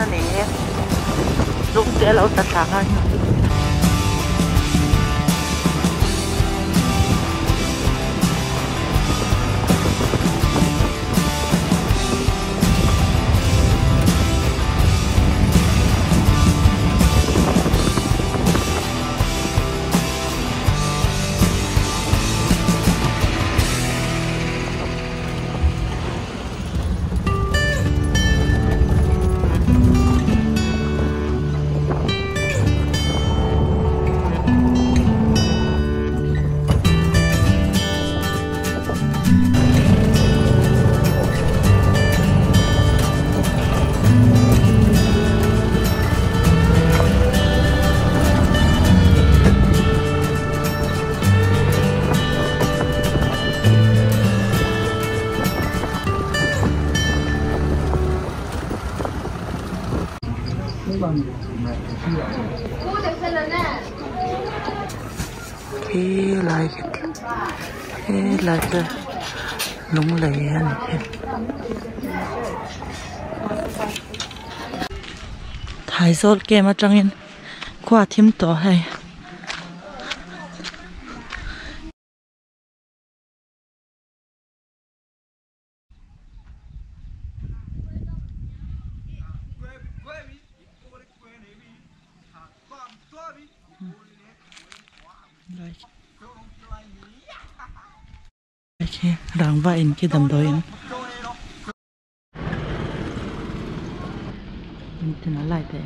na ni lúc kia lâu tất cả anh He like the lung lay and Thai sol game at Jangin quite him to hay. Rang va in ki dam doin tin lại thế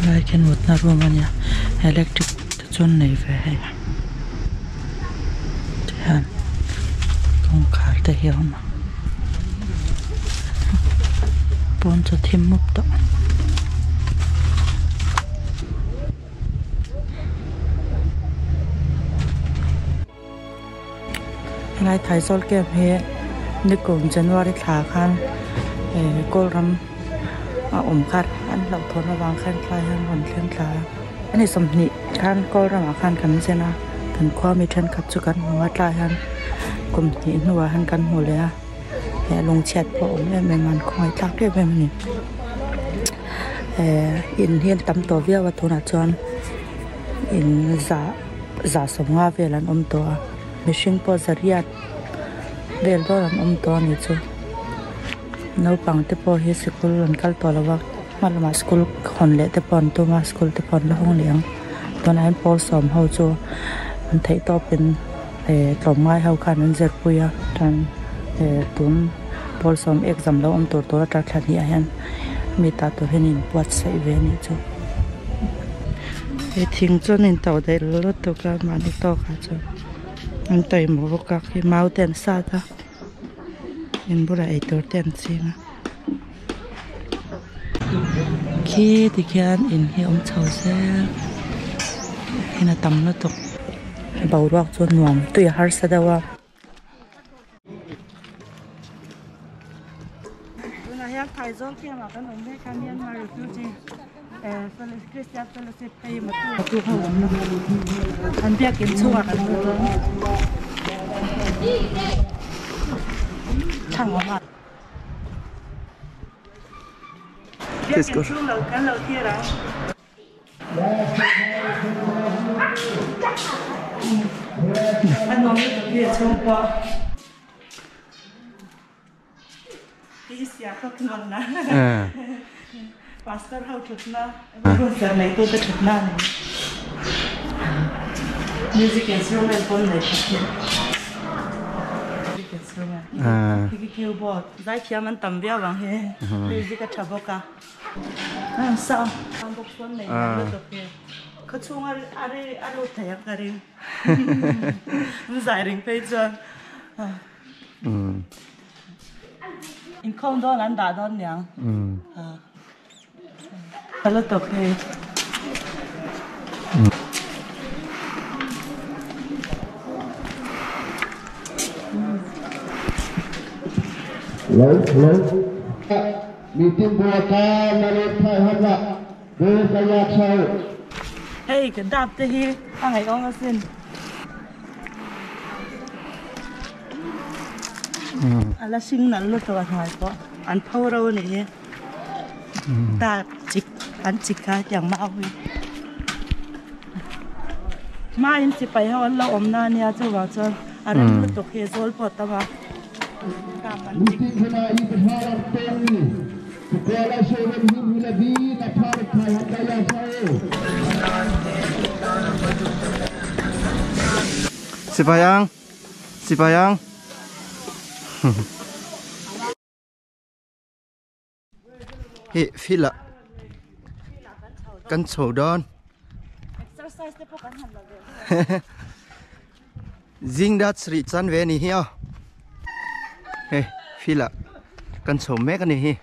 lại cái một na room nha electric chôn này về hay thế không khá để hiểu mà bốn cho thêm một độ ngay thái sol kem he ni cùng January thả khan cô ram khát anh lộc thôn vàng khan khai han hồn khan khai anh ấy sầm nị khan cô ram khan kan se na thần khoa mi chân khát chu kan hoa khai han cùng nị hoa han kan hồ le lông chẹt bộ em ăn khoai tắc đấy em này in hiện tắm tổ việt và thôn chọn in giả sống hoa về là tổ machine po zariat về đó là tổ này chứ nấu bằng tập po hi school lần cal tổ là vak mà school hòn lệ tập pon to mà school tập pon là hong liang tổ này Paul sớm hậu cho anh thấy to bên tổng mai hậu khăn anh giật bùi à thằng tuấn Paul som exam lo to ta than hi hian mi ta to henin puat sai ve ni chu e thing chon in to dai lo to ka mani to kha chu an tai mo ka khi mountain sa ta in bura ai to ten singa khi thì kian in hi chau se hina tam lo to bau rak chu nuam tu har sa dawa Thai sol kia mà cái nón đấy can nhân mà refugee Christian fellowship hay một tu hậu anh biết kiến chua cái đó chẳng có mặt biết kiến chua lâu cái lâu kia đó anh nói cái kia chua quá Iya, kau kemana? Pastor how chutna, pastor này tôi tới chutna này. Music instrument pun này. Music instrument. Cái keyboard, giải chia mình tầm bia bằng he. Music cái chabo ka. Sao? Ang box pun này là được he. Cái chung alo thay cái ring. Mình giải ring phải chưa? In không đó là đã đó nhỉ? Hello tập he. Lalu meeting buatan dari Thai Hana, saya tahu. Hey, kedap tu he. ตั้งไงอ้องก็สิ้นอันละสิ่งนั้นรู้ตัวหายก็อันเผาเราเนี่ยตาจิกอันจิกค่ะอย่างมาเอามาอินสิไปเขาเราอมนาเนี่ยเจ้าว่าจะอันนั้นรู้ตัวเคโซลปอดตะวันการมันจิกสิบยังเฮ้ฟิละกันโฉดอนจิงดัดสริจันเวนี่เฮียเฮ้ฟิละกันโฉแม่กันนี่เฮีย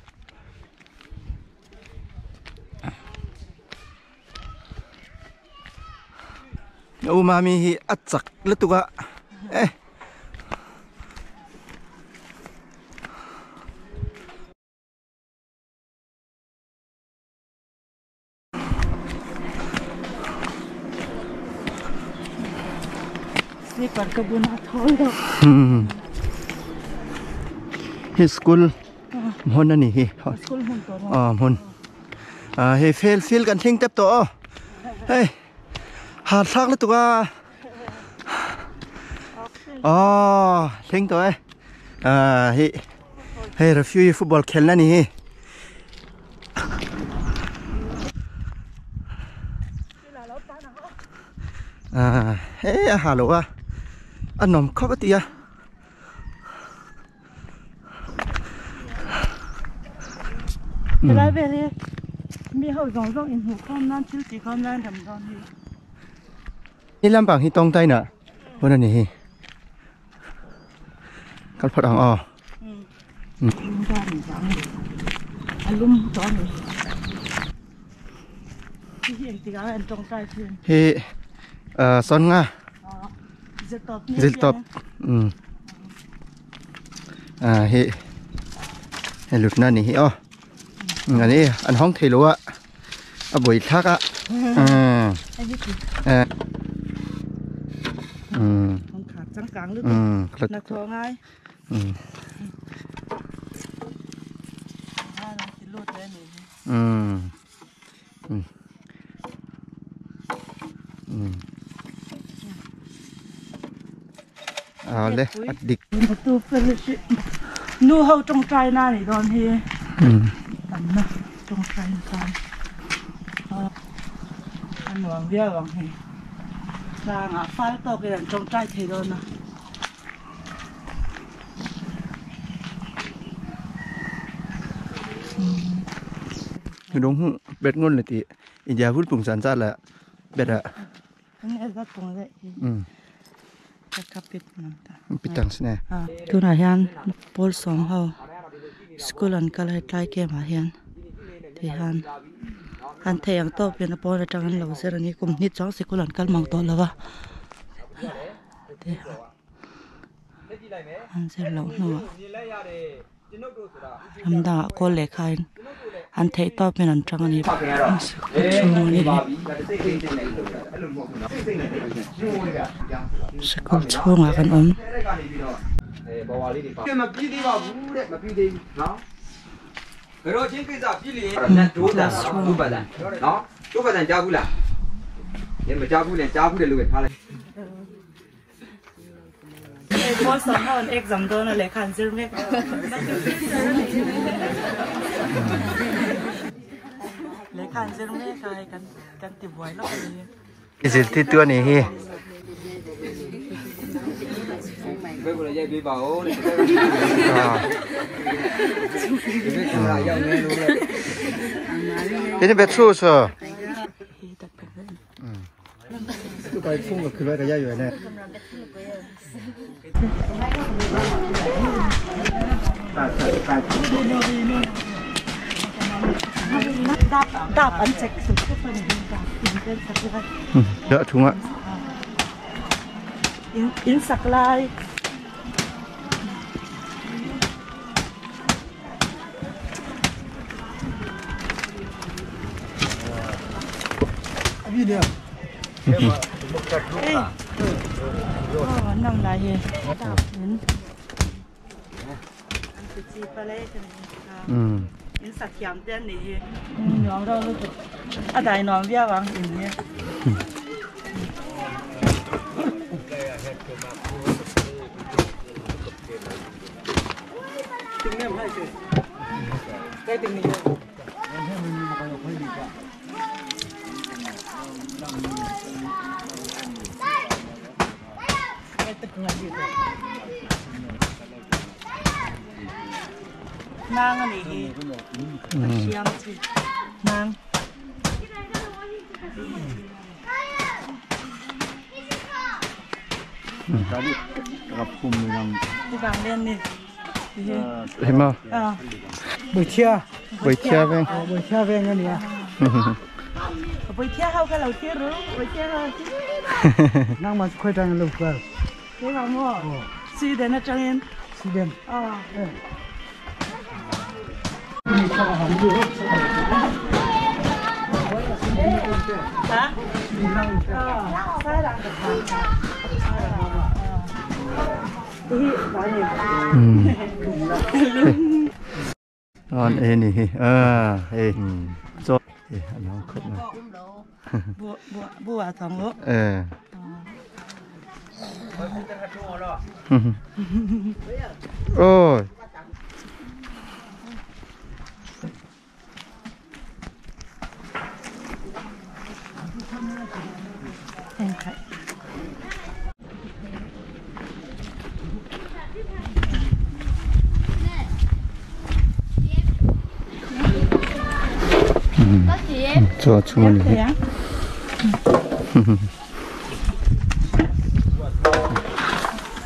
อูมามีอัดจักแล้วตัวเอ๊ะนี่ปัดกระบุนอาทอยดอกฮิสกุลมนนั่นนี่ฮิสกุลหุ่นตัวอ๋อมนเฮ้ฟิลกันทิ้งเต็บตัวเฮ้ยหาซักแล้วตัวอ๋อทิ้งตัวเฮ้เราฟิวฟุตบอลแข่งแล้วนี่เฮ้ยฮัลโหลอันนมข้าวตีอ่ะเวลาเวลีมีเขาสองอินหูข้อมนั่นชื่อสีข้อมนั่นทำตอนนี้นี่ลำบากที่ตรงใต้น่ะวันนั้นนี่กัดพอดอ่างอ๋อได้หรือยังอารมณ์ตอนนี้ที่เห็นตีกันตรงใต้เพื่อนเฮ้ซ้อนง่าจะตบเฮ้หลุดนั่นนี่อ๋ออันนี้อันห้องเทลัวบุยทักอ่ะต้องขาดจังกลางหรือเปล่านักทัวร์ง่ายรถเลยเอาเลยอัดดิกประตูเปิดสินู่เขาจงใจหน้านี่ตอนที่อันนะจงใจกันอันหวังเบี้ยหวังเฮสร้างไฟต่อกันจงใจเทโดนนะดงเบ็ดงนเลยทีอินเดียพูดปุ่งสันจัดแหละเบ็ดอะนี่ก็ตรงเลยจะขับปิดตังสินะทุนอาหารพอลสองเขาสกุลันก็เลยใกล้เกี่ยมาเฮียนที่ฮันเทียงโตเป็นปอนจังหันเราเสร็จนี้กุมนิดจ้องสกุลันก็มองตัวแล้ววะฮันเสร็จแล้วนัวทำได้ก็เล็กใครอันเทโตเป็นอันจังนี้ชูนี่สกุลช่วงกันมาพี่ดีว่าบูเด็กมาพี่ดีเนาะเราจริงคือจะพี่เลยนั่นดูแต่ดูแบบนั้นเนาะดูแบบนั้นจ้าบุล่ะยังไม่จ้าบุเลยจ้าบุเลยรู้กันท่าเลยพอสอนเขาเอ็กซ์จำตัวนั่นแหละคันเซอร์เมกเลยคันเซอร์เมกอะไรกันติดไว้แล้วนี่สิที่ตัวนี้ฮีไม่เป็นไรยัยบีบเอาเนี่ยนี่เป็นชู้สิตัวไปพุ่งกับคือว่าจะย่าอยู่เนี่ยดับอันเจ็กสุดก็เป็นดับอินเป็นสักลายเยอะถุงอ่ะอินสักลายพี่เนี่ย นั่งได้เห็นจีบไปเลยอินสักยามเดือนนี้น้องเราลูกอะไรน้องเบี้ยวางอินเนี่ยติงเนี่ยไม่ใช่ได้ติงนี่นางอันนี้เชียมสินางกับคุมยังที่บางเล่นนี่เห็นมั้ยบุยเชี่ยบุยเชี่ยเว้งบุยเชี่ยเว้งอันนี้บุยเชี่ยเขาก็เราเชี่ยรู้บุยเชี่ยเขานั่งมาคุยกันลูกเพื่อนที่เขาหม้อสีเด่นนะจังเงินสีเด่นฮะใช่หลังจากนั้นตอนนี่โซ่น้องขึ้นมาบัวทองลูกโอ้ย做出来。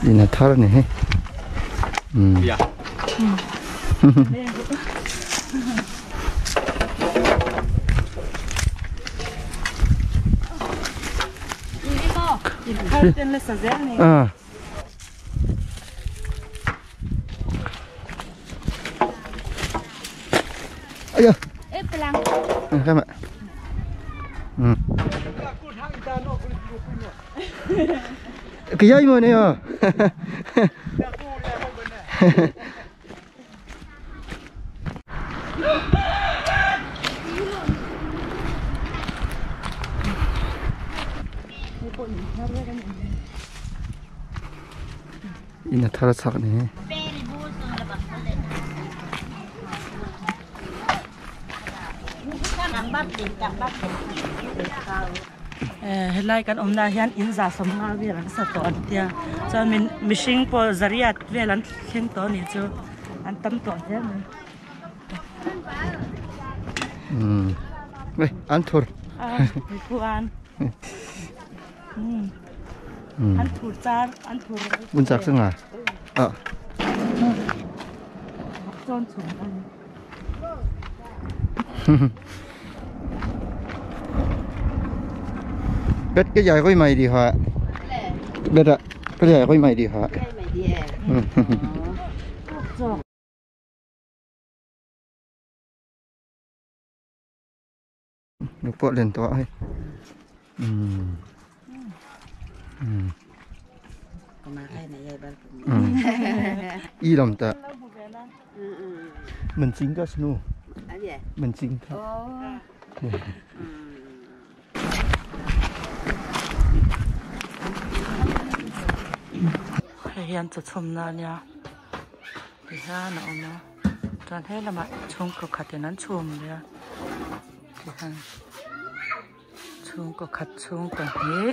이나 타르네. 야. 아. 아야. 잠깐만. 그 야이 뭐네요. 이나 타라 사네.ไล่กันนาเฮียนอินซาสมมาเวลันสตอนเดียจะมีมิชิงพอจริยัดเวลันเข่งตัวนี้จูอันตั้มตัวเดียมันเฮ้ยอันทูร์ผู้อันอันทูร์จาร์อันทูร์บุญจักซึ่งอ่ะจอนสูงอันเป็ดก็ใหญ่ก็ใหม่ดีฮะเป็ดอะก็ใหญ่ก็ใหม่ดีฮะนึกปวดเล่นตัวให้มาให้ในยายบ้านอีลำตามันจริงก็สนุกมันจริงครับเฮียนจะชมนาเนี่ยดีฮะนะนะตอนให้ละมาชมก็ขัดอย่างนั้นชมเลยดีฮะชมก็ขัดชมก็นี้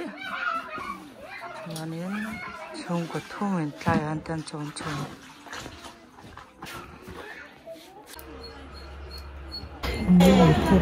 วันนี้ชมก็ทุ่มเหมือนใจอันเต็มชมนี่คือ